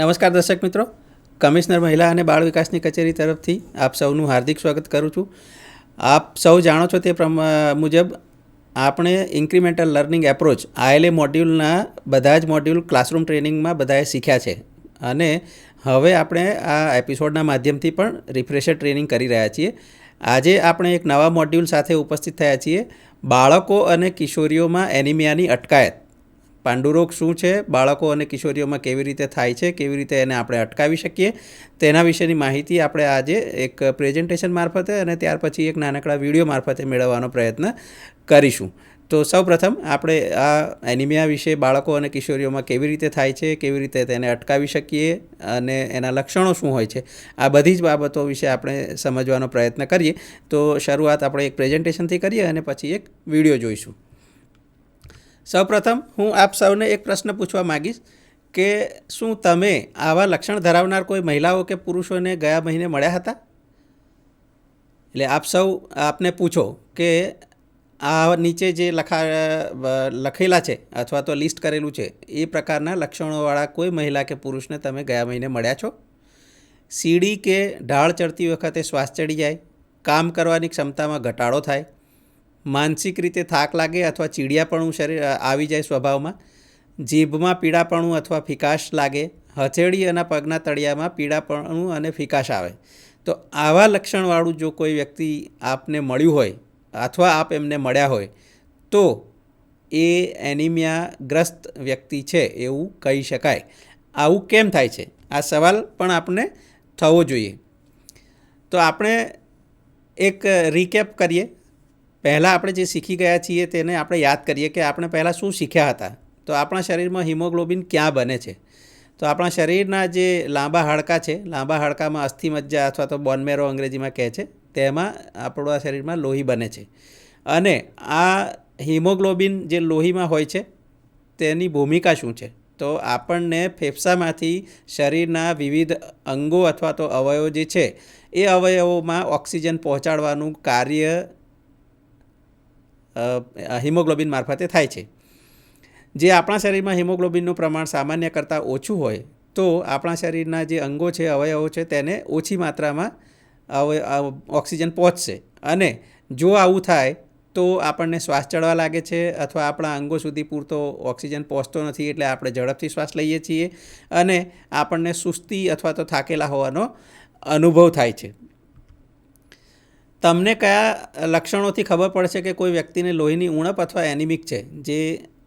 નમસ્કાર દર્શક મિત્રો, કમિશનર મહિલા અને બાળ વિકાસની કચેરી તરફથી આપ સૌનું હાર્દિક સ્વાગત કરું છું. આપ સૌ જાણો છો તે મુજબ આપણે ઇન્ક્રીમેન્ટલ લર્નિંગ એપ્રોચ ILA મોડ્યુલના બધા જ મોડ્યુલ ક્લાસરૂમ ટ્રેનિંગમાં બધાએ શીખ્યા છે અને હવે આપણે આ એપિસોડના માધ્યમથી પણ રિફ્રેશર ટ્રેનિંગ કરી રહ્યા છીએ. આજે આપણે એક નવા મોડ્યુલ સાથે ઉપસ્થિત થયા છીએ. બાળકો અને કિશોરીઓમાં એનિમિયાની અટકાયત. પાંડુરોગ શું છે, બાળકો અને કિશોરીઓમાં કેવી રીતે થાય છે, કેવી રીતે એને આપણે અટકાવી શકીએ, તેના વિશેની માહિતી આપણે આજે એક પ્રેઝન્ટેશન મારફતે અને ત્યાર પછી એક નાનકડા વિડીયો મારફતે મેળવવાનો પ્રયત્ન કરીશું. તો સૌપ્રથમ આપણે આ એનિમિયા વિશે બાળકો અને કિશોરીઓમાં કેવી રીતે થાય છે, કેવી રીતે તેને અટકાવી શકીએ અને એના લક્ષણો શું હોય છે, આ બધી જ બાબતો વિશે આપણે સમજવાનો પ્રયત્ન કરીએ. તો શરૂઆત આપણે એક પ્રેઝન્ટેશનથી કરીએ અને પછી એક વિડીયો જોઈશું. સૌપ્રથમ હું આપ સૌને એક પ્રશ્ન પૂછવા માગીશ કે શું તમે આવા લક્ષણ ધરાવનાર કોઈ મહિલાઓ કે પુરુષોને ગયા મહિને મળ્યા હતા? એટલે આપ સૌ આપને પૂછો કે આ નીચે જે લખેલા છે અથવા તો લિસ્ટ કરેલું છે એ પ્રકારના લક્ષણોવાળા કોઈ મહિલા કે પુરુષને તમે ગયા મહિને મળ્યા છો? સીડી કે ઢાળ ચડતી વખતે શ્વાસ ચડી જાય, કામ કરવાની ક્ષમતામાં ઘટાડો થાય, માનસિક રીતે થાક લાગે અથવા ચીડિયાપણું શરીર આવી જાય સ્વભાવમાં, જીભમાં પીળાપણું અથવા ફિકાશ લાગે, હથેળી અને પગના તળિયામાં પીળાપણું અને ફિકાશ આવે. તો આવા લક્ષણવાળું જો કોઈ વ્યક્તિ આપને મળ્યું હોય અથવા આપ એમને મળ્યા હોય તો એ એનિમિયાગ્રસ્ત વ્યક્તિ છે એવું કહી શકાય. આવું કેમ થાય છે આ સવાલ પણ આપને થવો જોઈએ. તો આપણે એક રીકેપ કરીએ. પહેલાં આપણે જે શીખી ગયા છીએ તેને આપણે યાદ કરીએ કે આપણે પહેલાં શું શીખ્યા હતા. તો આપણા શરીરમાં હિમોગ્લોબિન ક્યાં બને છે? તો આપણા શરીરના જે લાંબા હાડકાં છે, લાંબા હાડકામાં અસ્થિમજ્જા અથવા તો બોનમેરો અંગ્રેજીમાં કહે છે, તેમાં આપણા શરીરમાં લોહી બને છે. અને આ હિમોગ્લોબિન જે લોહીમાં હોય છે તેની ભૂમિકા શું છે? તો આપણને ફેફસામાંથી શરીરના વિવિધ અંગો અથવા તો અવયવો જે છે એ અવયવોમાં ઓક્સિજન પહોંચાડવાનું કાર્ય હિમોગ્લોબિન મારફતે થાય છે. જે આપણા શરીરમાં હિમોગ્લોબિનનું પ્રમાણ સામાન્ય કરતાં ઓછું હોય તો આપણા શરીરના જે અંગો છે, અવયવો છે, તેને ઓછી માત્રામાં ઓક્સિજન પહોંચશે. અને જો આવું થાય તો આપણને શ્વાસ ચડવા લાગે છે અથવા આપણા અંગો સુધી પૂરતો ઓક્સિજન પહોંચતો નથી, એટલે આપણે ઝડપથી શ્વાસ લઈએ છીએ અને આપણને સુસ્તી અથવા તો થાકેલા હોવાનો અનુભવ થાય છે. તમને કયા લક્ષણોથી ખબર પડશે કે કોઈ વ્યક્તિને લોહીની ઉણપ અથવા એનિમિક છે? જે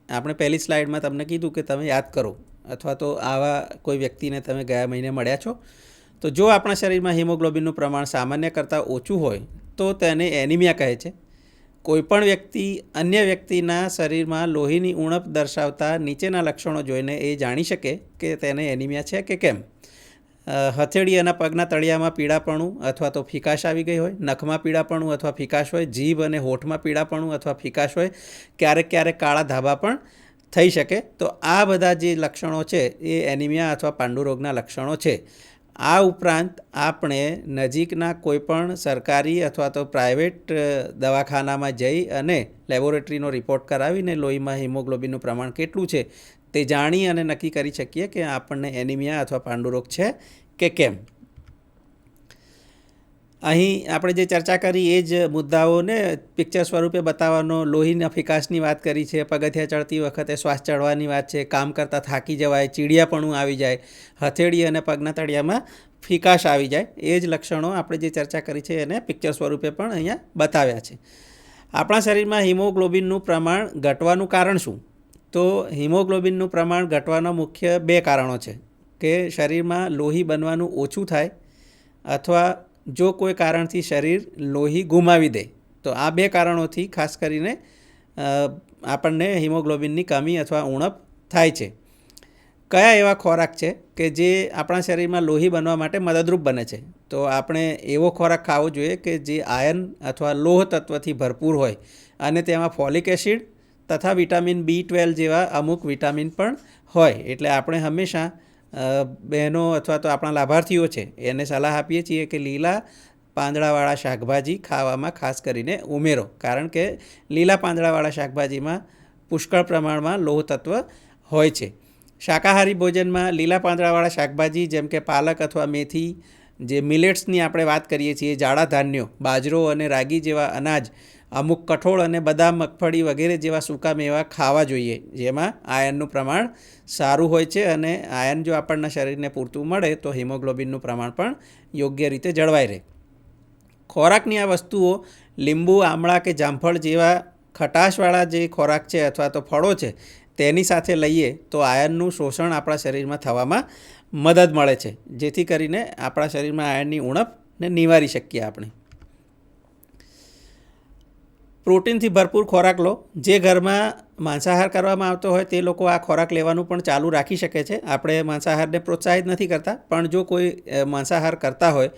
આપણે પહેલી સ્લાઇડમાં તમને કીધું કે તમે યાદ કરો, અથવા તો આવા કોઈ વ્યક્તિને તમે ગયા મહિને મળ્યા છો. તો જો આપણા શરીરમાં હિમોગ્લોબિનનું પ્રમાણ સામાન્ય કરતાં ઓછું હોય તો તેને એનિમિયા કહે છે. કોઈપણ વ્યક્તિ અન્ય વ્યક્તિના શરીરમાં લોહીની ઉણપ દર્શાવતા નીચેના લક્ષણો જોઈને એ જાણી શકે કે તેને એનિમિયા છે કે કેમ. હથેળી અને પગના તળિયામાં પીળાપણું અથવા તો ફિકાશ આવી ગઈ હોય, નખમાં પીળાપણું અથવા ફિકાશ હોય, જીભ અને હોઠમાં પીળાપણું અથવા ફિકાશ હોય, ક્યારેક કાળા ધાબા પણ થઈ શકે. તો આ બધા જે લક્ષણો છે એ એનિમિયા અથવા પાંડુરોગના લક્ષણો છે. આ ઉપરાંત આપણે નજીકના કોઈપણ સરકારી અથવા તો પ્રાઇવેટ દવાખાનામાં જઈ અને લેબોરેટરીનો રિપોર્ટ કરાવીને લોહીમાં હિમોગ્લોબિનનું પ્રમાણ કેટલું છે તે જાણી અને નક્કી કરી શકીએ કે આપણને એનિમિયા અથવા પાંડુરોગ છે કે કેમ. અહીં આપણે જે ચર્ચા કરી એ જ મુદ્દાઓને પિક્ચર સ્વરૂપે બતાવવાનો, લોહીના ફિકાસની વાત કરી છે, પગથિયા ચડતી વખતે શ્વાસ ચડવાની વાત છે, કામ કરતાં થાકી જવાય, ચીડિયાપણું આવી જાય, હથેળી અને પગના તળિયામાં ફિકાશ આવી જાય, એ જ લક્ષણો આપણે જે ચર્ચા કરી છે એને પિક્ચર સ્વરૂપે પણ અહીંયા બતાવ્યા છે. આપણા શરીરમાં હિમોગ્લોબિનનું પ્રમાણ ઘટવાનું કારણ શું? તો હિમોગ્લોબિનનું પ્રમાણ ઘટવાના મુખ્ય 2 કારણો છે કે શરીરમાં લોહી બનવાનું ઓછું થાય અથવા જો કોઈ કારણથી શરીર લોહી ગુમાવી દે. તો આ 2 કારણોથી ખાસ કરીને આપણને હિમોગ્લોબિનની કમી અથવા ઉણપ થાય છે. કયા એવા ખોરાક છે કે જે આપણા શરીરમાં લોહી બનવા માટે મદદરૂપ બને છે? તો આપણે એવો ખોરાક ખાવો જોઈએ કે જે આયર્ન અથવા લોહ તત્વથી ભરપૂર હોય અને તેમાં ફોલિક એસિડ તથા વિટામિન B12 જેવા અમુક વિટામિન પણ હોય. એટલે આપણે હંમેશા બહેનો અથવા તો આપણા લાભાર્થીઓ છે એને સલાહ આપીએ છીએ કે લીલા પાંદડાવાળા શાકભાજી ખાવામાં ખાસ કરીને ઉમેરો, કારણ કે લીલા પાંદડાવાળા શાકભાજીમાં પુષ્કળ પ્રમાણમાં લોહ તત્વ હોય છે. શાકાહારી ભોજનમાં લીલા પાંદડાવાળા શાકભાજી જેમ કે પાલક અથવા મેથી, જે મિલેટ્સની આપણે વાત કરીએ છીએ, જાડા ધાન્યો, બાજરો અને રાગી જેવા અનાજ, અમુક કઠોળ અને બદામ, મગફળી વગેરે જેવા સૂકા મેવા ખાવા જોઈએ, જેમાં આયર્નનું પ્રમાણ સારું હોય છે. અને આયર્ન જો આપણના શરીરને પૂરતું મળે તો હિમોગ્લોબિનનું પ્રમાણ પણ યોગ્ય રીતે જળવાઈ રહે. ખોરાકની આ વસ્તુઓ લીંબુ, આમળા કે જામફળ જેવા ખટાશવાળા જે ખોરાક છે અથવા તો ફળો છે તેની સાથે લઈએ તો આયર્નનું શોષણ આપણા શરીરમાં થવામાં મદદ મળે છે, જેથી કરીને આપણા શરીરમાં આયર્નની ઉણપને નિવારી શકીએ આપણે. પ્રોટીનથી ભરપૂર ખોરાક લો. જે ઘરમાં માંસાહાર કરવામાં આવતો હોય તે લોકો આ ખોરાક લેવાનું પણ ચાલુ રાખી શકે છે. આપણે માંસાહારને પ્રોત્સાહિત નથી કરતા, પણ જો કોઈ માંસાહાર કરતા હોય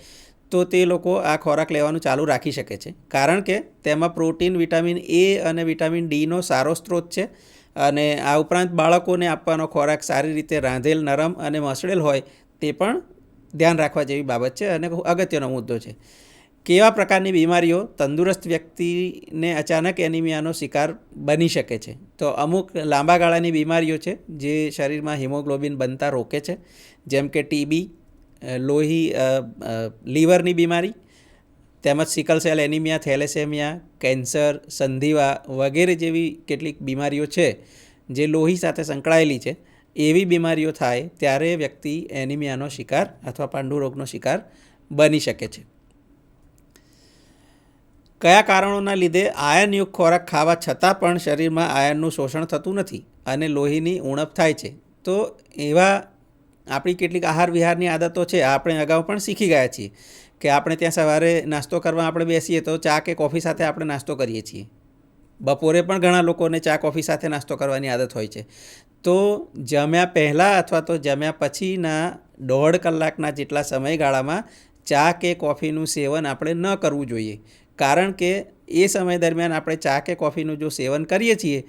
તો તે લોકો આ ખોરાક લેવાનું ચાલુ રાખી શકે છે, કારણ કે તેમાં પ્રોટીન, વિટામિન એ અને વિટામિન ડીનો સારો સ્ત્રોત છે. અને આ ઉપરાંત બાળકોને આપવાનો ખોરાક સારી રીતે રાંધેલ, નરમ અને મસળેલ હોય તે પણ ધ્યાન રાખવા જેવી બાબત છે અને અગત્યનો મુદ્દો છે. કેવા પ્રકારની બીમારીઓ તંદુરસ્ત વ્યક્તિને અચાનક એનિમિયાનો શિકાર બની શકે છે? તો અમુક લાંબા ગાળાની બીમારીઓ છે જે શરીરમાં હિમોગ્લોબિન બનતા રોકે છે, જેમ કે ટીબી, લીવરની બીમારી, તેમજ sickle cell anaemia, thalassaemia, cancer, સંધિવા વગેરે જેવી કેટલીક બીમારીઓ છે જે લોહી સાથે સંકળાયેલી છે. એવી બીમારીઓ થાય ત્યારે વ્યક્તિ એનિમિયાનો શિકાર અથવા પાંડુરોગનો શિકાર બની શકે છે. કયા કારણોના લીધે આયર્નયુક્ત ખોરાક ખાવા છતાં પણ શરીરમાં આયર્નનું શોષણ થતું નથી અને લોહીની ઉણપ થાય છે? તો એવા આપણી કેટલીક આહાર વિહારની આદતો છે, આપણે અગાઉ પણ શીખી ગયા છીએ કે આપણે ત્યાં સવારે નાસ્તો કરવા આપણે બેસીએ તો ચા કે કોફી સાથે આપણે નાસ્તો કરીએ છીએ. બપોરે પણ ઘણા લોકોને ચા કોફી સાથે નાસ્તો કરવાની આદત હોય છે. તો જમ્યા પહેલાં અથવા તો જમ્યા પછીના 1.5 કલાકના જેટલા સમયગાળામાં ચા કે કોફીનું સેવન આપણે ન કરવું જોઈએ, કારણ કે એ સમય દરમિયાન આપણે ચા કે કોફીનું જો સેવન કરીએ છીએ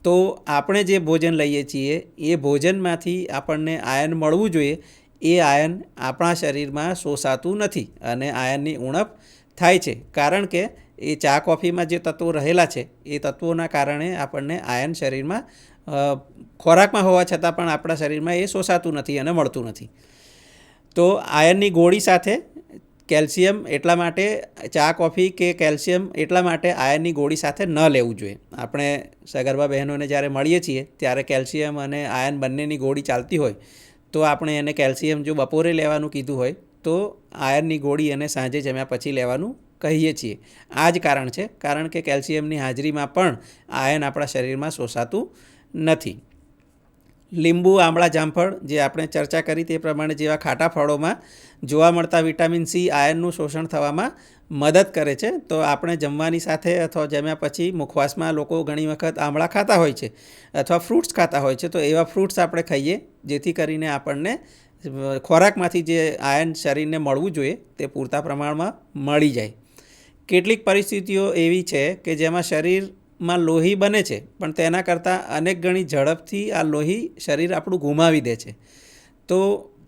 તો આપણે જે ભોજન લઈએ છીએ એ ભોજનમાંથી આપણને આયર્ન મળવું જોઈએ, એ આયર્ન આપણા શરીરમાં શોષાતું નથી અને આયર્નની ઉણપ થાય છે, કારણ કે એ ચા કોફીમાં જે તત્વો રહેલા છે એ તત્વોના કારણે આપણને આયર્ન શરીરમાં ખોરાકમાં હોવા છતાં પણ આપણા શરીરમાં એ શોષાતું નથી અને મળતું નથી. તો આયર્નની ગોળી સાથે કેલ્શિયમ એટલા માટે, ચા કોફી કે કેલ્શિયમ એટલા માટે આયર્નની ગોળી સાથે ન લેવું જોઈએ. આપણે સગર્ભા બહેનોને જ્યારે મળીએ છીએ ત્યારે કેલ્શિયમ અને આયર્ન બંનેની ગોળી ચાલતી હોય તો આપણે એને કેલ્શિયમ જો બપોરે લેવાનું કીધું હોય તો આયર્નની ગોળી એને સાંજે જમ્યા પછી લેવાનું કહીએ છીએ. આ જ કારણ છે, કારણ કે કેલ્શિયમની હાજરીમાં પણ આયર્ન આપણા શરીરમાં શોષાતું નથી. લીંબુ, આમળા, જામફળ જે આપણે ચર્ચા કરી તે પ્રમાણે જેવા ખાટા ફળોમાં જોવા મળતા વિટામિન સી આયર્નનું શોષણ થવામાં મદદ કરે છે. તો આપણે જમવાની સાથે અથવા જમ્યા પછી મુખવાસમાં લોકો ઘણી વખત આમળા ખાતા હોય છે અથવા ફ્રૂટ્સ ખાતા હોય છે, તો એવા ફ્રૂટ્સ આપણે ખાઈએ જેથી કરીને આપણને ખોરાકમાંથી જે આયર્ન શરીરને મળવું જોઈએ તે પૂરતા પ્રમાણમાં મળી જાય. કેટલીક પરિસ્થિતિઓ એવી છે કે જેમાં શરીરમાં લોહી બને છે પણ તેના કરતાં અનેક ગણી ઝડપથી આ લોહી શરીર આપણું ગુમાવી દે છે. તો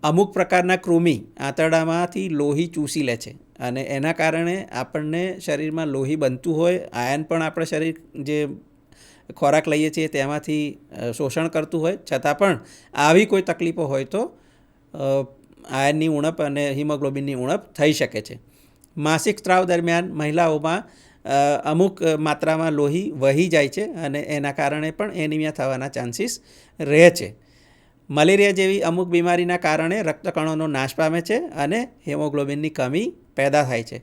અમુક પ્રકારના કૃમિ આંતરડામાંથી લોહી ચૂસી લે છે અને એના કારણે આપણને શરીરમાં લોહી બનતું હોય, આયર્ન પણ આપણે શરીર જે ખોરાક લઈએ છીએ તેમાંથી શોષણ કરતું હોય, છતાં પણ આવી કોઈ તકલીફો હોય તો આયર્નની ઉણપ અને હિમોગ્લોબિનની ઉણપ થઈ શકે છે. માસિક સ્ત્રાવ દરમિયાન મહિલાઓમાં અમુક માત્રામાં લોહી વહી જાય છે અને એના કારણે પણ એનિમિયા થવાના ચાન્સીસ રહે છે. મલેરિયા જેવી અમુક બીમારીના કારણે રક્તકણોનો નાશ પામે છે અને હિમોગ્લોબિનની કમી પેદા થાય છે.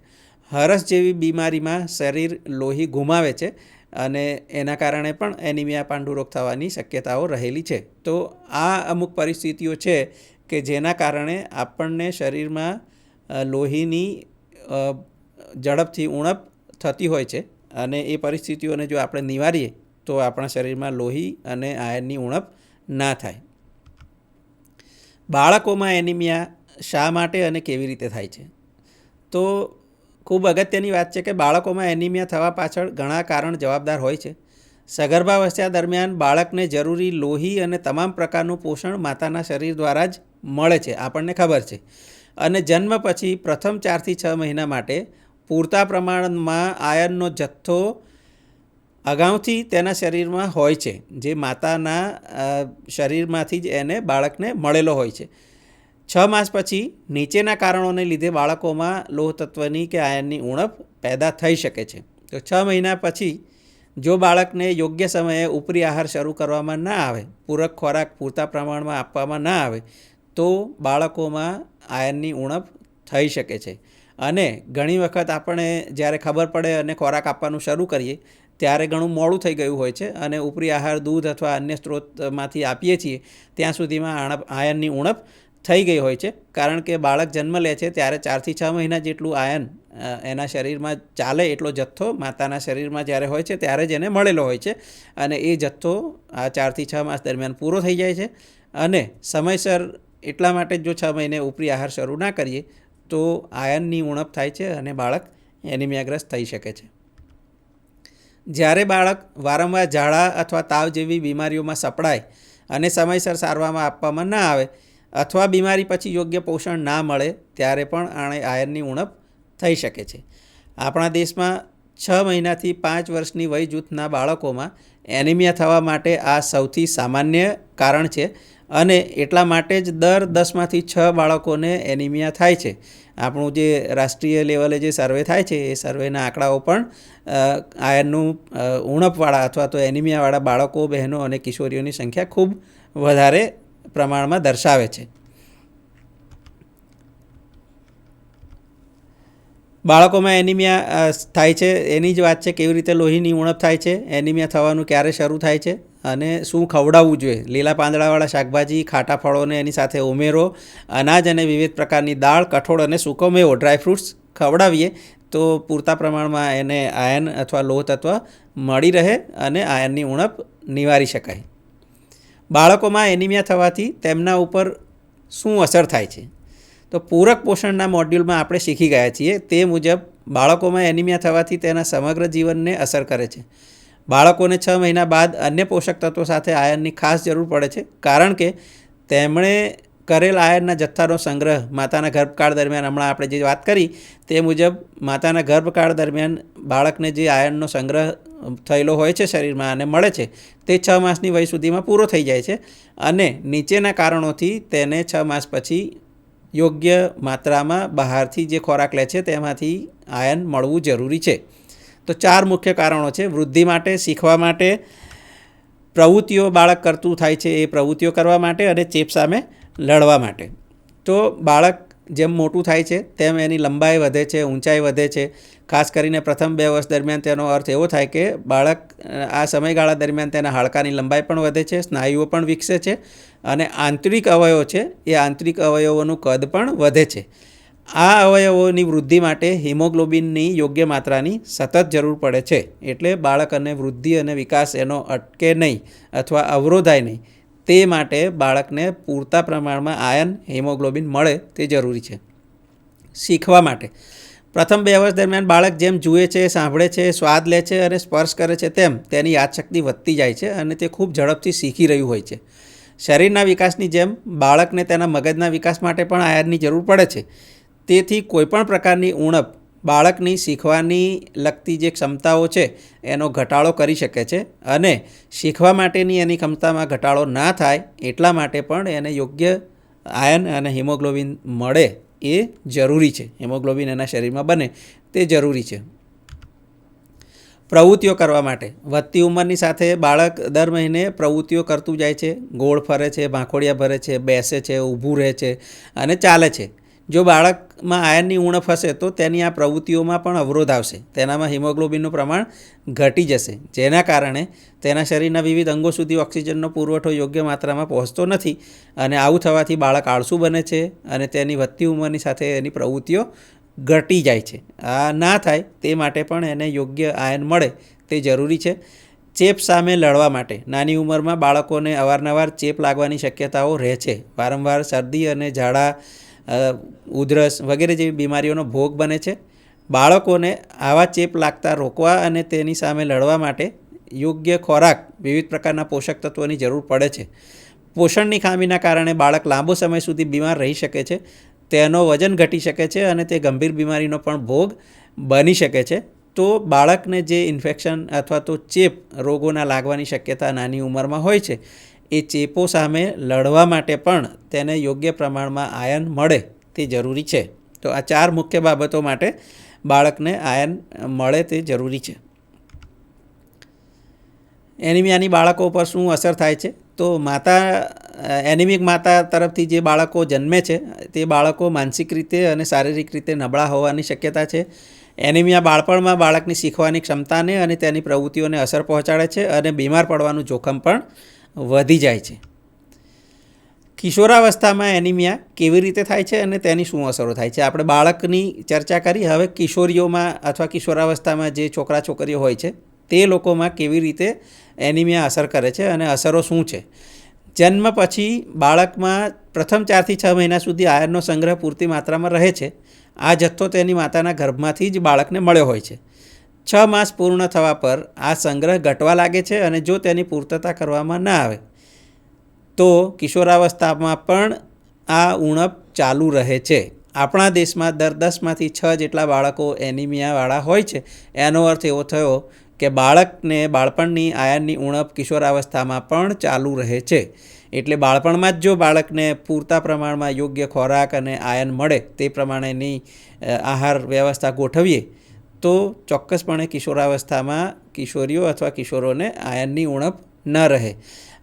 હરસ જેવી બીમારીમાં શરીર લોહી ગુમાવે છે અને એના કારણે પણ એનિમિયા પાંડુરોગ થવાની શક્યતાઓ રહેલી છે. તો આ અમુક પરિસ્થિતિઓ છે કે જેના કારણે આપણને શરીરમાં લોહીની ઝડપથી ઉણપ થતી હોય છે અને એ પરિસ્થિતિઓને જો આપણે નિવારીએ તો આપણા શરીરમાં લોહી અને આયર્નની ઉણપ ના થાય. બાળકોમાં એનિમિયા શા માટે અને કેવી રીતે થાય છે? તો ખૂબ અગત્યની વાત છે કે બાળકોમાં એનિમિયા થવા પાછળ ઘણા કારણ જવાબદાર હોય છે. સગર્ભાવસ્થા દરમિયાન બાળકને જરૂરી લોહી અને તમામ પ્રકારનું પોષણ માતાના શરીર દ્વારા જ મળે છે, આપણને ખબર છે. અને જન્મ પછી પ્રથમ 4 થી 6 મહિના માટે પૂરતા પ્રમાણમાં આયર્નનો જથ્થો અગાઉથી તેના શરીરમાં હોય છે, જે માતાના શરીરમાંથી જ એને બાળકને મળેલો હોય છે. 6 માસ પછી નીચેના કારણોને લીધે બાળકોમાં લોહ તત્વની કે આયનની ઉણપ પેદા થઈ શકે છે. તો 6 મહિના પછી જો બાળકને યોગ્ય સમયે ઉપરી આહાર શરૂ કરવામાં ના આવે, પૂરક ખોરાક પૂરતા પ્રમાણમાં આપવામાં ના આવે, તો બાળકોમાં આયનની ઉણપ થઈ શકે છે. અને ઘણી વખત આપણે જ્યારે ખબર પડે અને ખોરાક આપવાનું શરૂ કરીએ ત્યારે ઘણું મોડું થઈ ગયું હોય છે અને ઉપરી આહાર દૂધ અથવા અન્ય સ્ત્રોતમાંથી આપીએ છીએ ત્યાં સુધીમાં આયનની ઉણપ થઈ ગઈ હોય છે. કારણ કે બાળક જન્મ લે છે ત્યારે 4 થી 6 મહિના જેટલું આયન એના શરીરમાં ચાલે એટલો જથ્થો માતાના શરીરમાં જ્યારે હોય છે ત્યારે જ એને મળેલો હોય છે અને એ જથ્થો આ 4 થી 6 માસ દરમિયાન પૂરો થઈ જાય છે. અને સમયસર એટલા માટે જો 6 મહિને ઉપરી આહાર શરૂ ના કરીએ તો આયનની ઉણપ થાય છે અને બાળક એનિમિયાગ્રસ્ત થઈ શકે છે. જ્યારે બાળક વારંવાર ઝાડા અથવા તાવ જેવી બીમારીઓમાં સપડાય અને સમયસર સારવારમાં આપવામાં ના આવે અથવા બીમારી પછી યોગ્ય પોષણ ના મળે ત્યારે પણ આયનની ઉણપ થઈ શકે છે. આપણા દેશમાં 6 મહિનાથી 5 વર્ષની વય જૂથના બાળકોમાં એનિમિયા થવા માટે આ સૌથી સામાન્ય કારણ છે અને એટલા માટે જ દર 10માંથી 6 બાળકોને એનિમિયા થાય છે. આપણું જે રાષ્ટ્રીય લેવલે જે સર્વે થાય છે એ સર્વેના આંકડાઓ પણ આયનનું ઉણપવાળા અથવા તો એનિમિયાવાળા બાળકો, બહેનો અને કિશોરીઓની સંખ્યા ખૂબ વધારે પ્રમાણમાં દર્શાવે છે. બાળકોમાં એનિમિયા થાય છે એની જ વાત છે. કેવી રીતે લોહીની ઉણપ થાય છે, એનિમિયા થવાનું ક્યારે શરૂ થાય છે અને શું ખવડાવવું જોઈએ. લીલા પાંદડાવાળા શાકભાજી, ખાટા ફળોને એની સાથે ઉમેરો, અનાજ અને વિવિધ પ્રકારની દાળ, કઠોળ અને સૂકો મેવો, ડ્રાયફ્રૂટ્સ ખવડાવીએ તો પૂરતા પ્રમાણમાં એને આયન અથવા લોહ તત્વ મળી રહે અને આયનની ઉણપ નિવારી શકાય. બાળકોમાં એનિમિયા થવાથી તેમના ઉપર શું અસર થાય છે? તો પૂરક પોષણના મોડ્યુલમાં આપણે શીખી ગયા છીએ તે મુજબ બાળકોમાં એનિમિયા થવાથી તેના સમગ્ર જીવનને અસર કરે છે. બાળકોને 6 મહિના બાદ અન્ય પોષક તત્વો સાથે આયનની ખાસ જરૂર પડે છે, કારણ કે તેમણે કરેલ આયનના જથ્થાનો સંગ્રહ માતાના ગર્ભકાળ દરમિયાન, હમણાં આપણે જે વાત કરી તે મુજબ માતાના ગર્ભકાળ દરમિયાન બાળકને જે આયનનો સંગ્રહ થયેલો હોય છે શરીરમાં અને મળે છે તે 6 માસની વય સુધીમાં પૂરો થઈ જાય છે અને નીચેના કારણોથી તેને 6 માસ પછી યોગ્ય માત્રામાં બહારથી જે ખોરાક લે છે તેમાંથી આયન મળવું જરૂરી છે. તો 4 મુખ્ય કારણો છે: વૃદ્ધિ માટે, શીખવા માટે, પ્રવૃત્તિઓ બાળક કરતું થાય છે એ પ્રવૃત્તિઓ કરવા માટે અને ચેપ સામે લડવા માટે. તો બાળક જેમ મોટું થાય છે તેમ એની લંબાઈ વધે છે, ઊંચાઈ વધે છે. ખાસ કરીને પ્રથમ 2 વર્ષ દરમિયાન તેનો અર્થ એવો થાય કે બાળક આ સમયગાળા દરમિયાન તેના હાડકાની લંબાઈ પણ વધે છે, સ્નાયુઓ પણ વિકસે છે અને આંતરિક અવયવો છે એ આંતરિક અવયવોનું કદ પણ વધે છે. આ અવયવોની વૃદ્ધિ માટે હિમોગ્લોબિનની યોગ્ય માત્રાની સતત જરૂર પડે છે. એટલે બાળક અને વૃદ્ધિ અને વિકાસ એનો અટકે નહીં અથવા અવરોધાય નહીં તે માટે બાળકને પૂરતા પ્રમાણમાં આયન, હિમોગ્લોબિન મળે તે જરૂરી છે. શીખવા માટે પ્રથમ 2 વર્ષ દરમિયાન બાળક જેમ જુએ છે, સાંભળે છે, સ્વાદ લે છે અને સ્પર્શ કરે છે તેમ તેની યાદશક્તિ વધતી જાય છે અને તે ખૂબ ઝડપથી શીખી રહ્યું હોય છે. શરીરના વિકાસની જેમ બાળકને તેના મગજના વિકાસ માટે પણ આયનની જરૂર પડે છે. તેથી કોઈપણ પ્રકારની ઉણપ બાળકની શીખવાની લગતી જે ક્ષમતાઓ છે એનો ઘટાડો કરી શકે છે અને શીખવા માટેની એની ક્ષમતામાં ઘટાડો ના થાય એટલા માટે પણ એને યોગ્ય આયન અને હિમોગ્લોબિન મળે એ જરૂરી છે. હિમોગ્લોબિન એના શરીરમાં બને તે જરૂરી છે. પ્રવૃત્તિઓ કરવા માટે વધતી ઉંમરની સાથે બાળક દર મહિને પ્રવૃત્તિઓ કરતું જાય છે. ગોળ ફરે છે, ભાંખોડિયા ભરે છે, બેસે છે, ઊભું રહે છે અને ચાલે છે. જો બાળકમાં આયનની ઉણપ હશે તો તેની આ પ્રવૃત્તિઓમાં પણ અવરોધ આવશે. તેનામાં હિમોગ્લોબિનનું પ્રમાણ ઘટી જશે, જેના કારણે તેના શરીરના વિવિધ અંગો સુધી ઓક્સિજનનો પુરવઠો યોગ્ય માત્રામાં પહોંચતો નથી અને આવું થવાથી બાળક આળસુ બને છે અને તેની વધતી ઉંમરની સાથે એની પ્રવૃત્તિઓ ઘટી જાય છે. આ ના થાય તે માટે પણ એને યોગ્ય આયન મળે તે જરૂરી છે. ચેપ સામે લડવા માટે નાની ઉંમરમાં બાળકોને અવારનવાર ચેપ લાગવાની શક્યતાઓ રહે છે. વારંવાર શરદી અને ઝાડા, ઉધરસ વગેરે જેવી બીમારીઓનો ભોગ બને છે. બાળકોને આવા ચેપ લાગતા રોકવા અને તેની સામે લડવા માટે યોગ્ય ખોરાક, વિવિધ પ્રકારના પોષક તત્વોની જરૂર પડે છે. પોષણની ખામીના કારણે બાળક લાંબો સમય સુધી બીમાર રહી શકે છે, તેનો વજન ઘટી શકે છે અને તે ગંભીર બીમારીનો પણ ભોગ બની શકે છે. તો બાળકને જે ઇન્ફેક્શન અથવા તો ચેપ રોગોના લાગવાની શક્યતા નાની ઉંમરમાં હોય છે, એ ચેપો સામે લડવા માટે પણ તેને યોગ્ય પ્રમાણમાં આયર્ન મળે તે જરૂરી છે. તો આ 4 મુખ્ય બાબતો માટે બાળકને આયર્ન મળે તે જરૂરી છે. એનિમિયાની બાળકો પર શું અસર થાય છે? તો એનિમિક માતા તરફથી જે બાળકો જન્મે છે તે બાળકો માનસિક રીતે અને શારીરિક રીતે નબળા હોવાની શક્યતા છે. એનિમિયા બાળપણમાં બાળકની શીખવાની ક્ષમતાને અને તેની પ્રવૃત્તિઓને અસર પહોંચાડે છે અને બીમાર પડવાનું જોખમ પણ વધી જાય છે. કિશોરાવસ્થામાં એનિમિયા કેવી રીતે થાય છે અને તેની શું અસરો થાય છે? આપણે બાળકની ચર્ચા કરી. હવે કિશોરીઓમાં અથવા કિશોરાવસ્થામાં જે છોકરા છોકરીઓ હોય છે તે લોકોમાં કેવી રીતે એનિમિયા અસર કરે છે અને અસરો શું છે? જન્મ પછી બાળકમાં પ્રથમ 4 થી 6 મહિના સુધી આયર્નનો સંગ્રહ પૂરતી માત્રામાં રહે છે. આ જથ્થો તેની માતાના ગર્ભમાંથી જ બાળકને મળ્યો હોય છે. 6 માસ પૂર્ણ થવા પર આ સંગ્રહ ઘટવા લાગે છે અને જો તેની પૂર્તતા કરવામાં ના આવે તો કિશોરાવસ્થામાં પણ આ ઉણપ ચાલુ રહે છે. આપણા દેશમાં દર 10માંથી 6 જેટલા બાળકો એનિમિયાવાળા હોય છે. એનો અર્થ એવો થયો કે બાળકને બાળપણની આયર્નની ઉણપ કિશોરાવસ્થામાં પણ ચાલુ રહે છે. એટલે બાળપણમાં જ જો બાળકને પૂરતા પ્રમાણમાં યોગ્ય ખોરાક અને આયર્ન મળે તે પ્રમાણેની આહાર વ્યવસ્થા ગોઠવીએ તો ચોક્કસપણે કિશોરાવસ્થામાં કિશોરીઓ અથવા કિશોરોને આયર્નની ઉણપ ન રહે.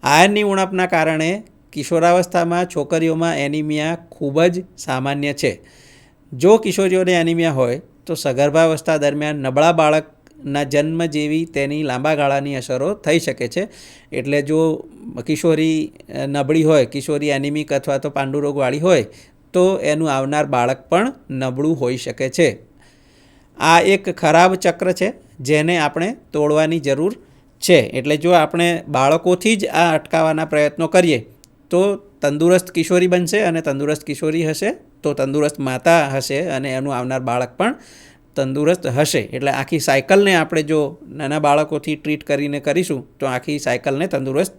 આયર્નની ઉણપના કારણે કિશોરાવસ્થામાં છોકરીઓમાં એનિમિયા ખૂબ જ સામાન્ય છે. જો કિશોરીઓને એનિમિયા હોય તો સગર્ભાવસ્થા દરમિયાન નબળા બાળકના જન્મ જેવી તેની લાંબા ગાળાની અસરો થઈ શકે છે. એટલે જો કિશોરી નબળી હોય, કિશોરી એનિમિક અથવા તો પાંડુરોગવાળી હોય તો એનું આવનાર બાળક પણ નબળું હોઈ શકે છે. આ એક ખરાબ ચક્ર છે જેને આપણે તોડવાની જરૂર છે. એટલે જો આપણે બાળકોથી જ આ અટકાવવાના પ્રયત્નો કરીએ તો તંદુરસ્ત કિશોરી બનશે અને તંદુરસ્ત કિશોરી હશે તો તંદુરસ્ત માતા હશે અને એનું આવનાર બાળક પણ તંદુરસ્ત હશે. એટલે આખી સાયકલને આપણે જો નાના બાળકોથી ટ્રીટ કરીને કરીશું તો આખી સાયકલને તંદુરસ્ત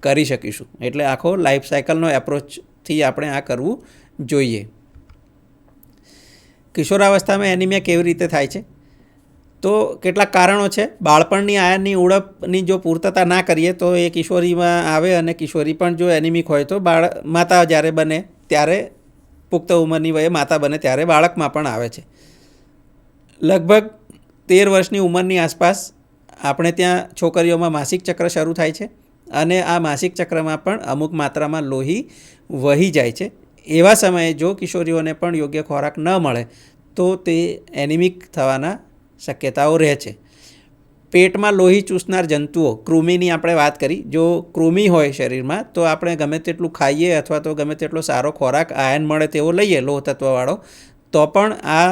કરી શકીશું. એટલે આખો લાઈફ સાયકલનો એપ્રોચથી આપણે આ કરવું જોઈએ. કિશોરાવસ્થામાં એનિમિયા કેવી રીતે થાય છે? તો કેટલાક કારણો છે. બાળપણની આયર્નની ઉણપની જો પૂર્તતા ના કરીએ તો એ કિશોરીમાં આવે અને કિશોરી પણ જો એનિમિક હોય તો માતા જ્યારે બને ત્યારે પુખ્ત ઉંમરની વયે માતા બને ત્યારે બાળકમાં પણ આવે છે. લગભગ 13 વર્ષની ઉંમરની આસપાસ આપણે ત્યાં છોકરીઓમાં માસિક ચક્ર શરૂ થાય છે અને આ માસિક ચક્રમાં પણ અમુક માત્રામાં લોહી વહી જાય છે. એવા સમયે જો કિશોરીઓને પણ યોગ્ય ખોરાક ન મળે તો તે એનિમિક થવાના શક્યતાઓ રહે છે. પેટમાં લોહી ચૂસનાર જંતુઓ, કૃમિની આપણે વાત કરી. જો કૃમિ હોય શરીરમાં તો આપણે ગમે તેટલું ખાઈએ અથવા તો ગમે તેટલો સારો ખોરાક આયર્ન મળે તેવો લઈએ લોહ તત્વવાળો તો પણ આ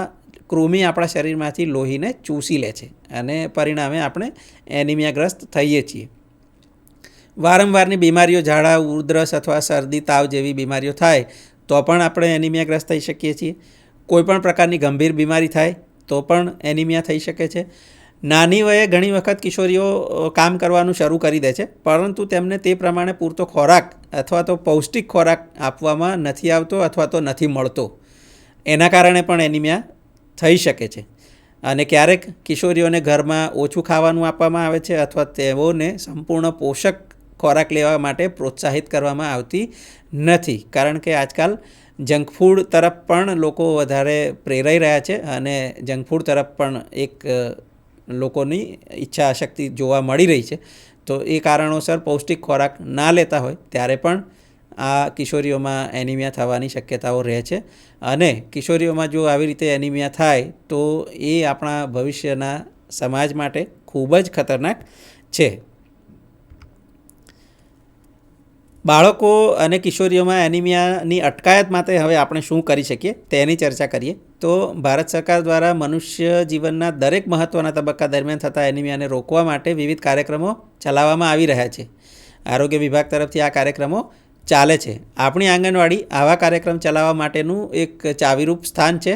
કૃમિ આપણા શરીરમાંથી લોહીને ચૂસી લે છે અને પરિણામે આપણે એનિમિયાગ્રસ્ત થઈએ છીએ. વારંવારની બીમારીઓ, ઝાડા, ઉધરસ અથવા શરદી, તાવ જેવી બીમારીઓ થાય તો પણ આપણે એનિમિયાગ્રસ્ત થઈ શકીએ છીએ. કોઈપણ પ્રકારની ગંભીર બીમારી થાય તો પણ એનિમિયા થઈ શકે છે. નાની વયે ઘણી વખત કિશોરીઓ કામ કરવાનું શરૂ કરી દે છે પરંતુ તેમને તે પ્રમાણે પૂરતો ખોરાક અથવા તો પૌષ્ટિક ખોરાક આપવામાં નથી આવતો અથવા તો નથી મળતો. એના કારણે પણ એનિમિયા થઈ શકે છે. અને ક્યારેક કિશોરીઓને ઘરમાં ઓછું ખાવાનું આપવામાં આવે છે અથવા તેઓને સંપૂર્ણ પોષક ખોરાક લેવા માટે પ્રોત્સાહિત કરવામાં આવતી નથી. કારણ કે આજકાલ જંક ફૂડ તરફ પણ લોકો વધારે પ્રેરાઈ રહ્યા છે અને જંક ફૂડ તરફ પણ એક લોકોની ઈચ્છા શક્તિ જોવા મળી રહી છે. તો એ કારણોસર પૌષ્ટિક ખોરાક ના લેતા હોય ત્યારે પણ આ કિશોરીઓમાં એનિમિયા થવાની શક્યતાઓ રહે છે. અને કિશોરીઓમાં જો આવી રીતે એનિમિયા થાય તો એ આપણા ભવિષ્યના સમાજ માટે ખૂબ જ ખતરનાક છે. બાળકો અને કિશોરીઓમાં એનિમિયાની અટકાયત માટે હવે આપણે શું કરી શકીએ તેની ચર્ચા કરીએ. તો ભારત સરકાર દ્વારા મનુષ્ય જીવનના દરેક મહત્ત્વના તબક્કા દરમિયાન થતા એનિમિયાને રોકવા માટે વિવિધ કાર્યક્રમો ચલાવવામાં આવી રહ્યા છે. આરોગ્ય વિભાગ તરફથી આ કાર્યક્રમો ચાલે છે. આપણી આંગણવાડી આવા કાર્યક્રમ ચલાવવા માટેનું એક ચાવીરૂપ સ્થાન છે.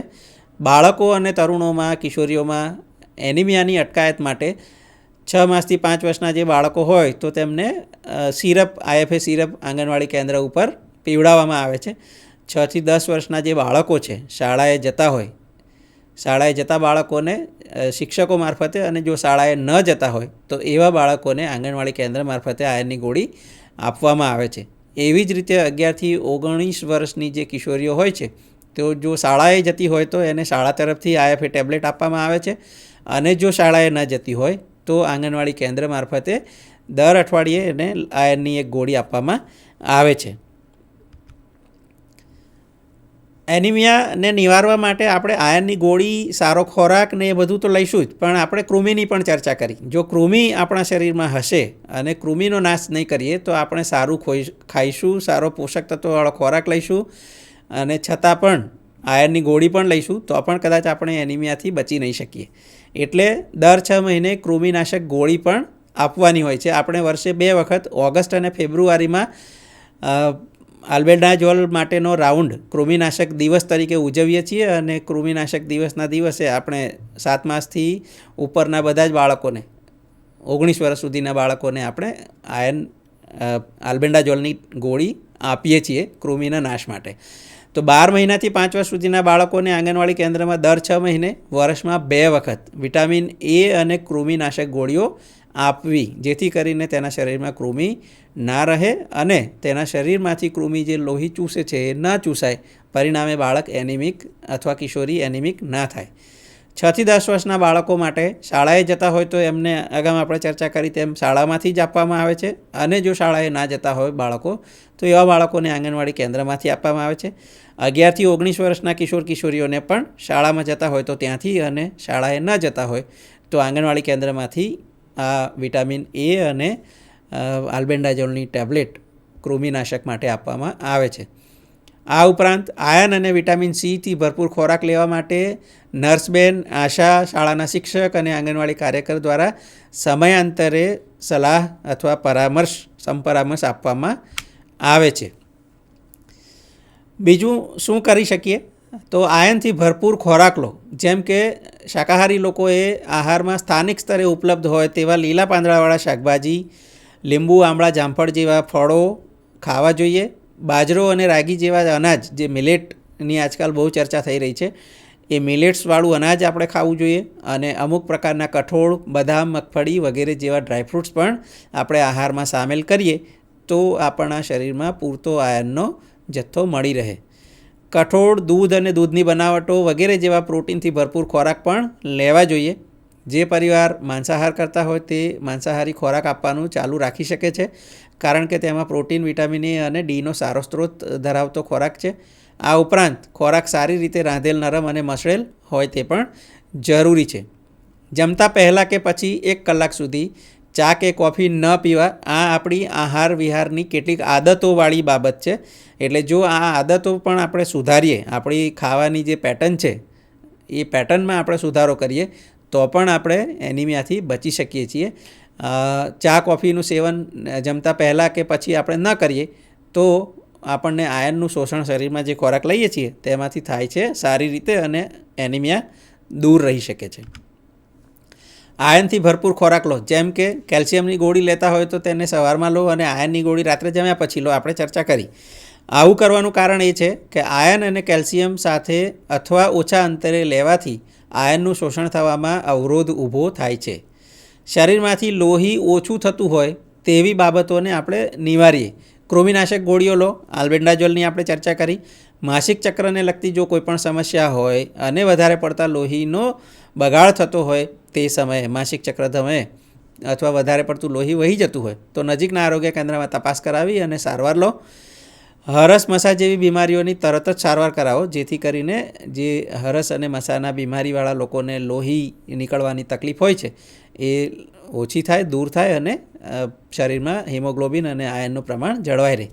બાળકો અને તરુણોમાં, કિશોરીઓમાં એનિમિયાની અટકાયત માટે 6 માસથી 5 વર્ષના જે બાળકો હોય તો તેમને સિરપ, IFA સિરપ આંગણવાડી કેન્દ્ર ઉપર પીવડાવવામાં આવે છે. 6 થી 10 વર્ષના જે બાળકો છે, શાળાએ જતા હોય શાળાએ જતા બાળકોને શિક્ષકો મારફતે અને જો શાળાએ ન જતા હોય તો એવા બાળકોને આંગણવાડી કેન્દ્ર મારફતે આયર્નની ગોળી આપવામાં આવે છે. એવી જ રીતે 11થી 19 વર્ષની જે કિશોરીઓ હોય છે તો જો શાળાએ જતી હોય તો એને શાળા તરફથી આઈએફએ ટેબ્લેટ આપવામાં આવે છે, અને જો શાળાએ ન જતી હોય તો આંગણવાડી કેન્દ્ર મારફતે દર અઠવાડિયે એને આયર્નની એક ગોળી આપવામાં આવે છે. એનિમિયાને નિવારવા માટે આપણે આયર્નની ગોળી, સારો ખોરાક ને એ બધું તો લઈશું જ, પણ આપણે કૃમિની પણ ચર્ચા કરી. જો કૃમિ આપણા શરીરમાં હશે અને કૃમિનો નાશ નહીં કરીએ તો આપણે સારું ખાઈશું, સારો પોષક તત્વવાળો ખોરાક લઈશું અને છતાં પણ આયર્નની ગોળી પણ લઈશું તો પણ કદાચ આપણે એનિમિયાથી બચી નહીં શકીએ. એટલે દર 6 મહિને કૃમિનાશક ગોળી પણ આપવાની હોય છે. આપણે વર્ષે 2 વખત ઓગસ્ટ અને ફેબ્રુઆરીમાં આલ્બેન્ડાઝોલ માટેનો રાઉન્ડ કૃમિનાશક દિવસ તરીકે ઉજવીએ છીએ, અને કૃમિનાશક દિવસના દિવસે આપણે 7 માસથી ઉપરના બધા જ બાળકોને, 19 વર્ષ સુધીના બાળકોને આપણે આલ્બેન્ડાઝોલની ગોળી આપીએ છીએ કૃમિના નાશ માટે. તો 12 મહિનાથી 5 વર્ષ સુધીના બાળકોને આંગણવાડી કેન્દ્રમાં દર 6 મહિને વર્ષમાં 2 વખત વિટામિન એ અને કૃમિનાશક ગોળીઓ આપવી, જેથી કરીને તેના શરીરમાં કૃમિ ના રહે અને તેના શરીરમાંથી કૃમિ જે લોહી ચૂસે છે એ ન ચૂસાય, પરિણામે બાળક એનિમિક અથવા કિશોરી એનિમિક ના થાય. 6 થી 10 વર્ષના બાળકો માટે શાળાએ જતા હોય તો એમને અગાઉ આપણે ચર્ચા કરી તેમ શાળામાંથી જ આપવામાં આવે છે, અને જો શાળાએ ના જતા હોય બાળકો તો એવા બાળકોને આંગણવાડી કેન્દ્રમાંથી આપવામાં આવે છે. 11 થી 19 વર્ષના કિશોર કિશોરીઓને પણ શાળામાં જતા હોય તો ત્યાંથી, અને શાળાએ ન જતા હોય તો આંગણવાડી કેન્દ્રમાંથી આ વિટામિન એ અને આલ્બેન્ડાઝોલની ટેબ્લેટ કૃમિનાશક માટે આપવામાં આવે છે. આ ઉપરાંત આયર્ન અને વિટામિન સીથી ભરપૂર ખોરાક લેવા માટે નર્સબેન, આશા, શાળાના શિક્ષક અને આંગણવાડી કાર્યકર દ્વારા સમયાંતરે સલાહ અથવા સંપરામર્શ આપવામાં આવે છે. બીજું શું કરી શકીએ? તો આયર્નથી ભરપૂર ખોરાક લો. જેમ કે શાકાહારી લોકોએ આહારમાં સ્થાનિક સ્તરે ઉપલબ્ધ હોય તેવા લીલા પાંદડાવાળા શાકભાજી, લીંબુ, આમળા, જામફળ જેવા ફળો ખાવા જોઈએ. બાજરો અને રાગી જેવા અનાજ, જે મિલેટની આજકાલ બહુ ચર્ચા થઈ રહી છે, એ મિલેટ્સવાળું અનાજ આપણે ખાવું જોઈએ. અને અમુક પ્રકારના કઠોળ, બદામ, મગફળી વગેરે જેવા ડ્રાયફ્રૂટ્સ પણ આપણે આહારમાં સામેલ કરીએ તો આપણા શરીરમાં પૂરતો આયર્નનો જથ્થો મળી રહે. કઠોળ, દૂધ અને દૂધની બનાવટો વગેરે જેવા પ્રોટીનથી ભરપૂર ખોરાક પણ લેવા જોઈએ. જે પરિવાર માંસાહાર કરતા હોય તે માંસાહારી ખોરાક આપવાનું ચાલુ રાખી શકે છે, કારણ કે તેમાં પ્રોટીન, વિટામિન એ અને ડીનો સારો સ્ત્રોત ધરાવતો ખોરાક છે. આ ઉપરાંત ખોરાક સારી રીતે રાંધેલ, નરમ અને મસળેલ હોય તે પણ જરૂરી છે. જમતા પહેલાં કે પછી 1 કલાક સુધી ચા કે કોફી ન પીવા. આ આપણી આહાર વિહારની કેટલીક આદતોવાળી બાબત છે. એટલે જો આ આદતો પણ આપણે સુધારીએ, આપણી ખાવાની જે પેટર્ન છે એ પેટર્નમાં આપણે સુધારો કરીએ તો પણ આપણે એનિમિયાથી બચી શકીએ છીએ. ચા કોફીનું સેવન જમતા પહેલાં કે પછી આપણે ન કરીએ તો આપણને આયર્નનું શોષણ શરીરમાં જે ખોરાક લઈએ છીએ તેમાંથી થાય છે સારી રીતે, અને એનિમિયા દૂર રહી શકે છે. આયર્નથી ભરપૂર ખોરાક લો. જેમ કે કેલ્શિયમની ગોળી લેતા હોય તો તેને સવારમાં લો, અને આયર્નની ગોળી રાત્રે જમ્યા પછી લો. આપણે ચર્ચા કરી. આવું કરવાનું કારણ એ છે કે આયર્ન અને કેલ્શિયમ સાથે અથવા ઓછા અંતરે લેવાથી આયર્નનું શોષણ થવામાં અવરોધ ઊભો થાય છે. શરીરમાંથી લોહી ઓછું થતું હોય તેવી બાબતોને આપણે નિવારીએ. કૃમિનાશક ગોળીઓ લો. આલ્બેન્ડાઝોલની આપણે ચર્ચા કરી. માસિક ચક્રને લગતી જો કોઈપણ સમસ્યા હોય અને વધારે પડતા લોહીનો બગાડ થતો હોય તે સમયે, માસિક ચક્ર સમયે, અથવા વધારે પડતું લોહી વહી જતું હોય તો નજીકના આરોગ્ય કેન્દ્રમાં તપાસ કરાવી અને સારવાર લો. હરસ મસા જેવી બીમારીઓની તરત જ સારવાર કરાવો, જેથી કરીને જે હરસ અને મસાના બીમારીવાળા લોકોને લોહી નીકળવાની તકલીફ હોય છે એ ઓછી થાય, દૂર થાય, અને શરીરમાં હિમોગ્લોબિન અને આયર્નનું પ્રમાણ જળવાઈ રહે.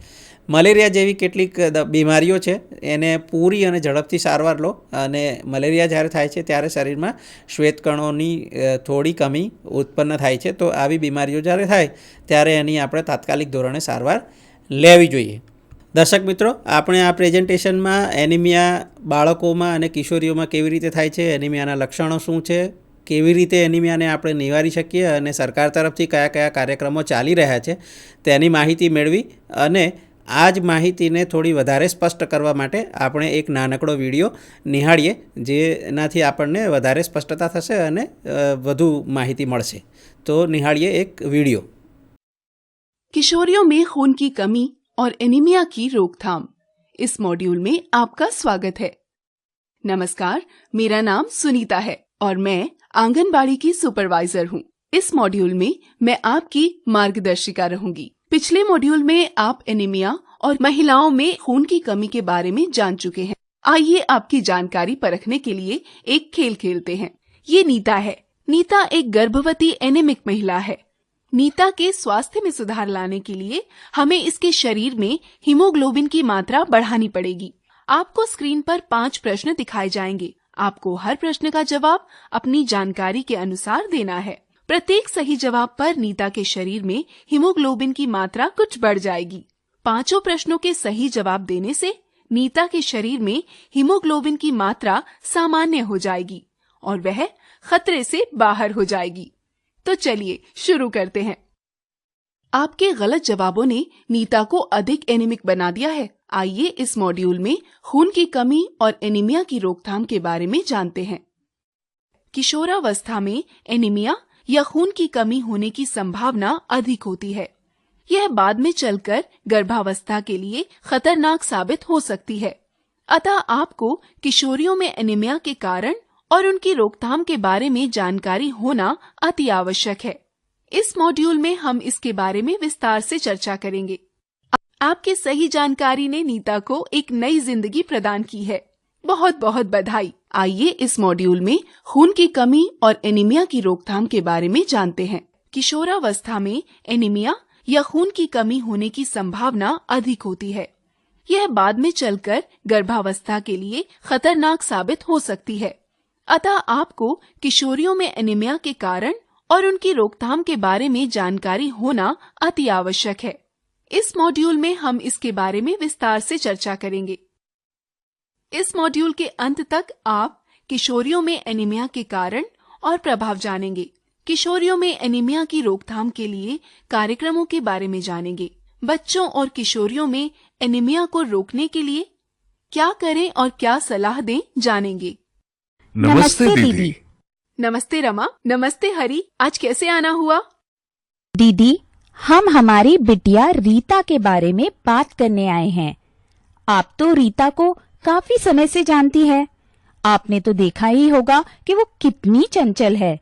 મલેરિયા જેવી કેટલીક બીમારીઓ છે એને પૂરી અને ઝડપથી સારવાર લો. અને મલેરિયા જ્યારે થાય છે ત્યારે શરીરમાં શ્વેતકણોની થોડી કમી ઉત્પન્ન થાય છે. તો આવી બીમારીઓ જ્યારે થાય ત્યારે એની આપણે તાત્કાલિક ધોરણે સારવાર લેવી જોઈએ. દર્શક મિત્રો, આપણે આ પ્રેઝન્ટેશનમાં એનિમિયા બાળકોમાં અને કિશોરીઓમાં કેવી રીતે થાય છે, એનિમિયાના લક્ષણો શું છે, કેવી રીતે એનિમિયાને આપણે નિવારી શકીએ અને સરકાર તરફથી કયા કયા કાર્યક્રમો ચાલી રહ્યા છે તેની માહિતી મેળવી, અને આ જ માહિતીને થોડી વધારે સ્પષ્ટ કરવા માટે આપણે એક નાનકડો વિડીયો નિહાળીએ, જેનાથી આપણને વધારે સ્પષ્ટતા થશે અને વધુ માહિતી મળશે. તો નિહાળીએ એક વિડીયો. किशोरियों में खून की कमी और एनीमिया की रोकथाम, इस मॉड्यूल में आपका स्वागत है. नमस्कार, मेरा नाम सुनीता है और मैं आंगनबाड़ी की सुपरवाइजर हूँ. इस मॉड्यूल में मैं आपकी मार्गदर्शिका रहूंगी. पिछले मॉड्यूल में आप एनीमिया और महिलाओं में खून की कमी के बारे में जान चुके हैं. आइए आपकी जानकारी परखने के लिए एक खेल खेलते हैं. ये नीता है. नीता एक गर्भवती एनीमिक महिला है. नीता के स्वास्थ्य में सुधार लाने के लिए हमें इसके शरीर में हीमोग्लोबिन की मात्रा बढ़ानी पड़ेगी. आपको स्क्रीन पर 5 प्रश्न दिखाए जाएंगे. आपको हर प्रश्न का जवाब अपनी जानकारी के अनुसार देना है. प्रत्येक सही जवाब पर नीता के शरीर में हीमोग्लोबिन की मात्रा कुछ बढ़ जाएगी. 5 प्रश्नों के सही जवाब देने से नीता के शरीर में हीमोग्लोबिन की मात्रा सामान्य हो जाएगी और वह खतरे से बाहर हो जाएगी. तो चलिए शुरू करते हैं. आपके गलत जवाबों ने नीता को अधिक एनीमिक बना दिया है. आइए इस मॉड्यूल में खून की कमी और एनीमिया की रोकथाम के बारे में जानते हैं. किशोरावस्था में एनीमिया या खून की कमी होने की संभावना अधिक होती है. यह बाद में चलकर गर्भावस्था के लिए खतरनाक साबित हो सकती है. अतः आपको किशोरियों में एनीमिया के कारण और उनकी रोकथाम के बारे में जानकारी होना अति आवश्यक है. इस मॉड्यूल में हम इसके बारे में विस्तार से चर्चा करेंगे. आपकी सही जानकारी ने नीता को एक नई जिंदगी प्रदान की है. बहुत बहुत बधाई. आइए इस मॉड्यूल में खून की कमी और एनीमिया की रोकथाम के बारे में जानते हैं. किशोरावस्था में एनीमिया या खून की कमी होने की संभावना अधिक होती है. यह बाद में चलकर गर्भावस्था के लिए खतरनाक साबित हो सकती है. अतः आपको किशोरियों में एनीमिया के कारण और उनकी रोकथाम के बारे में जानकारी होना अति आवश्यक है. इस मॉड्यूल में हम इसके बारे में विस्तार से चर्चा करेंगे. इस मॉड्यूल के अंत तक आप किशोरियों में एनीमिया के कारण और प्रभाव जानेंगे. किशोरियों में एनीमिया की रोकथाम के लिए कार्यक्रमों के बारे में जानेंगे. बच्चों और किशोरियों में एनीमिया को रोकने के लिए क्या करें और क्या सलाह दें जानेंगे. नमस्ते दीदी. नमस्ते रमा. नमस्ते हरी. आज कैसे आना हुआ? दीदी, हम हमारी बिटिया रीता के बारे में बात करने आए हैं. आप तो रीता को काफी समय से जानती है. आपने तो देखा ही होगा कि वो कितनी चंचल है.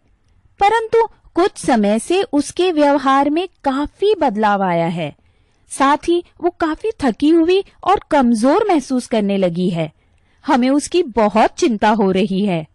परंतु कुछ समय से उसके व्यवहार में काफी बदलाव आया है. साथ ही वो काफी थकी हुई और कमजोर महसूस करने लगी है. हमें उसकी बहुत चिंता हो रही है.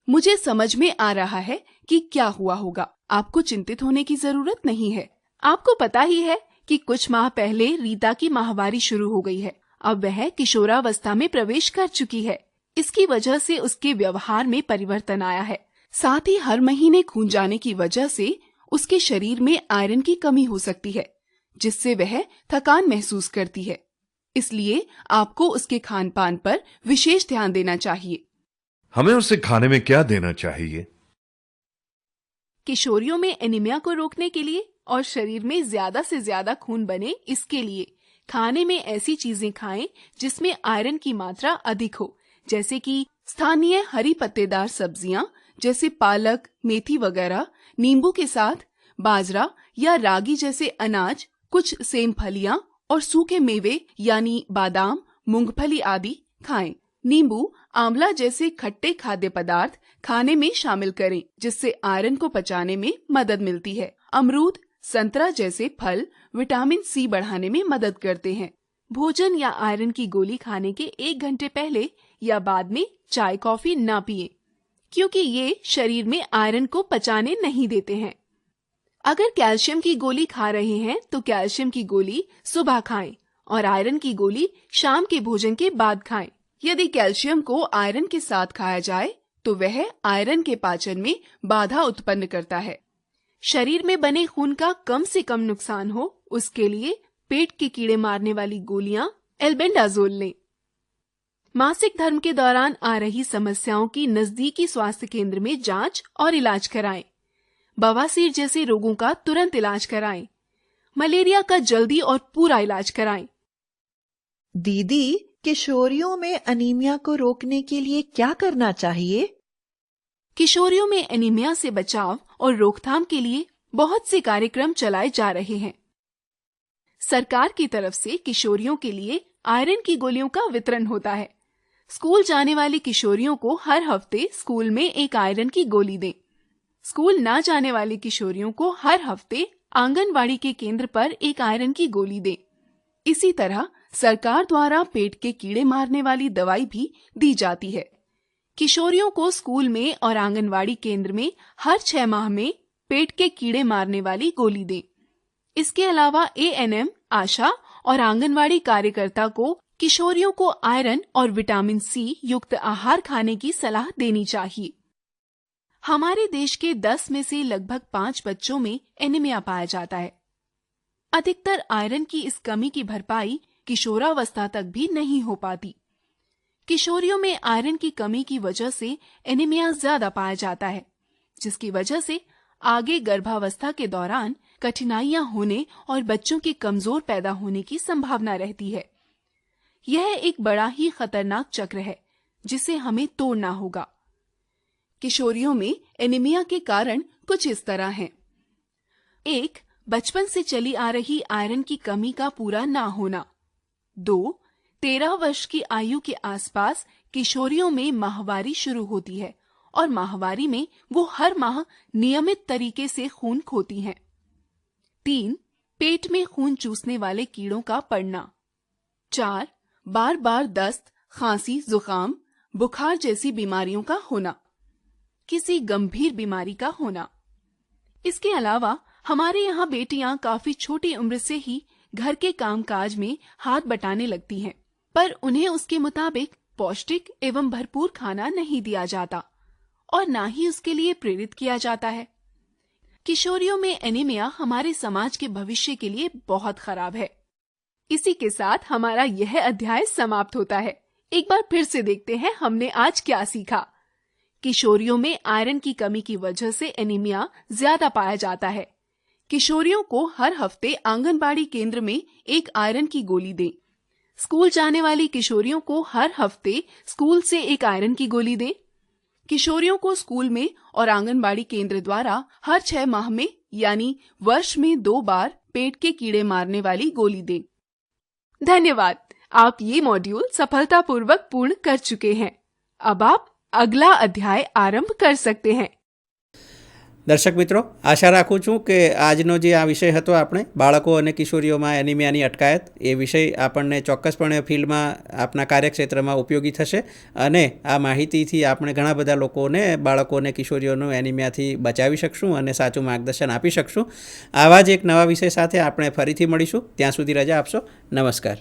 मुझे समझ में आ रहा है कि क्या हुआ होगा. आपको चिंतित होने की जरूरत नहीं है. आपको पता ही है कि कुछ माह पहले रीता की माहवारी शुरू हो गई है. अब वह किशोरावस्था में प्रवेश कर चुकी है. इसकी वजह से उसके व्यवहार में परिवर्तन आया है. साथ ही हर महीने खून जाने की वजह से उसके शरीर में आयरन की कमी हो सकती है, जिससे वह थकान महसूस करती है. इसलिए आपको उसके खान पान पर विशेष ध्यान देना चाहिए. हमें उसे खाने में क्या देना चाहिए? किशोरियों में एनीमिया को रोकने के लिए और शरीर में ज्यादा से ज्यादा खून बने, इसके लिए खाने में ऐसी चीजें खाएं जिसमें आयरन की मात्रा अधिक हो, जैसे कि स्थानीय हरी पत्तेदार सब्जियां जैसे पालक, मेथी वगैरह. नींबू के साथ बाजरा या रागी जैसे अनाज, कुछ सेम फलियां और सूखे मेवे यानी बादाम, मूंगफली आदि खाएं. नींबू, आंवला जैसे खट्टे खाद्य पदार्थ खाने में शामिल करें, जिससे आयरन को पचाने में मदद मिलती है. अमरूद, संतरा जैसे फल विटामिन सी बढ़ाने में मदद करते हैं. भोजन या आयरन की गोली खाने के 1 घंटे पहले या बाद में चाय कॉफी ना पिएं, क्योंकि ये शरीर में आयरन को पचाने नहीं देते हैं. अगर कैल्शियम की गोली खा रहे हैं तो कैल्शियम की गोली सुबह खाएं और आयरन की गोली शाम के भोजन के बाद खाएं. यदि कैल्शियम को आयरन के साथ खाया जाए तो वह आयरन के पाचन में बाधा उत्पन्न करता है. शरीर में बने खून का कम से कम नुकसान हो, उसके लिए पेट के कीड़े मारने वाली गोलियां एल्बेंडाजोल लें. मासिक धर्म के दौरान आ रही समस्याओं की नजदीकी स्वास्थ्य केंद्र में जांच और इलाज कराएं. बवासीर जैसे रोगों का तुरंत इलाज कराएं. मलेरिया का जल्दी और पूरा इलाज कराएं। दीदी, किशोरियों में अनीमिया को रोकने के लिए क्या करना चाहिए? किशोरियों में एनीमिया से बचाव और रोकथाम के लिए बहुत से कार्यक्रम चलाए जा रहे हैं। सरकार की तरफ से किशोरियों के लिए आयरन की गोलियों का वितरण होता है। स्कूल जाने वाली किशोरियों को हर हफ्ते स्कूल में एक आयरन की गोली दें। स्कूल ना जाने वाली किशोरियों को हर हफ्ते आंगनवाड़ी के केंद्र पर एक आयरन की गोली दें। इसी तरह सरकार द्वारा पेट के कीड़े मारने वाली दवाई भी दी जाती है। किशोरियों को स्कूल में और आंगनवाड़ी केंद्र में हर 6 माह में पेट के कीड़े मारने वाली गोली दें। इसके अलावा एएनएम, आशा और आंगनवाड़ी कार्यकर्ता को किशोरियों को आयरन और विटामिन सी युक्त आहार खाने की सलाह देनी चाहिए। हमारे देश के 10 में से लगभग 5 बच्चों में एनीमिया पाया जाता है। अधिकतर आयरन की इस कमी की भरपाई किशोरावस्था तक भी नहीं हो पाती। किशोरियों में आयरन की कमी की वजह से एनीमिया ज्यादा पाया जाता है, जिसकी वजह से आगे गर्भावस्था के दौरान कठिनाइयां होने और बच्चों के कमजोर पैदा होने की संभावना रहती है। यह एक बड़ा ही खतरनाक चक्र है जिसे हमें तोड़ना होगा। किशोरियों में एनीमिया के कारण कुछ इस तरह हैं। 1. बचपन से चली आ रही आयरन की कमी का पूरा ना होना। 2. 13 वर्ष की आयु के आसपास किशोरियों में माहवारी शुरू होती है और माहवारी में वो हर माह नियमित तरीके से खून खोती हैं। 3. पेट में खून चूसने वाले कीड़ों का पड़ना। 4. बार बार दस्त, खांसी, जुकाम, बुखार जैसी बीमारियों का होना। किसी गंभीर बीमारी का होना। इसके अलावा हमारे यहाँ बेटियां काफी छोटी उम्र से ही घर के कामकाज में हाथ बटाने लगती हैं, पर उन्हें उसके मुताबिक पौष्टिक एवं भरपूर खाना नहीं दिया जाता और ना ही उसके लिए प्रेरित किया जाता है। किशोरियों में एनीमिया हमारे समाज के भविष्य के लिए बहुत खराब है। इसी के साथ हमारा यह अध्याय समाप्त होता है। एक बार फिर से देखते हैं हमने आज क्या सीखा। किशोरियों में आयरन की कमी की वजह से एनीमिया ज्यादा पाया जाता है। किशोरियों को हर हफ्ते आंगनबाड़ी केंद्र में एक आयरन की गोली दें। स्कूल जाने वाली किशोरियों को हर हफ्ते स्कूल से एक आयरन की गोली दें। किशोरियों को स्कूल में और आंगनबाड़ी केंद्र द्वारा हर 6 माह में यानी वर्ष में 2 बार पेट के कीड़े मारने वाली गोली दें। धन्यवाद। आप ये मॉड्यूल सफलतापूर्वक पूर्ण कर चुके हैं। अब आप अगला अध्याय आरंभ कर सकते हैं। દર્શક મિત્રો, આશા રાખું છું કે આજનો જે આ વિષય હતો આપણે બાળકો અને કિશોરીઓમાં એનિમિયાની અટકાયત, એ વિષય આપણને ચોક્કસપણે ફિલ્ડમાં આપના કાર્યક્ષેત્રમાં ઉપયોગી થશે અને આ માહિતીથી આપણે ઘણા બધા લોકોને, બાળકોને, કિશોરીઓનું એનિમિયાથી બચાવી શકશું અને સાચું માર્ગદર્શન આપી શકશું। આવા જ એક નવા વિષય સાથે આપણે ફરીથી મળીશું। ત્યાં સુધી રજા આપશો। નમસ્કાર।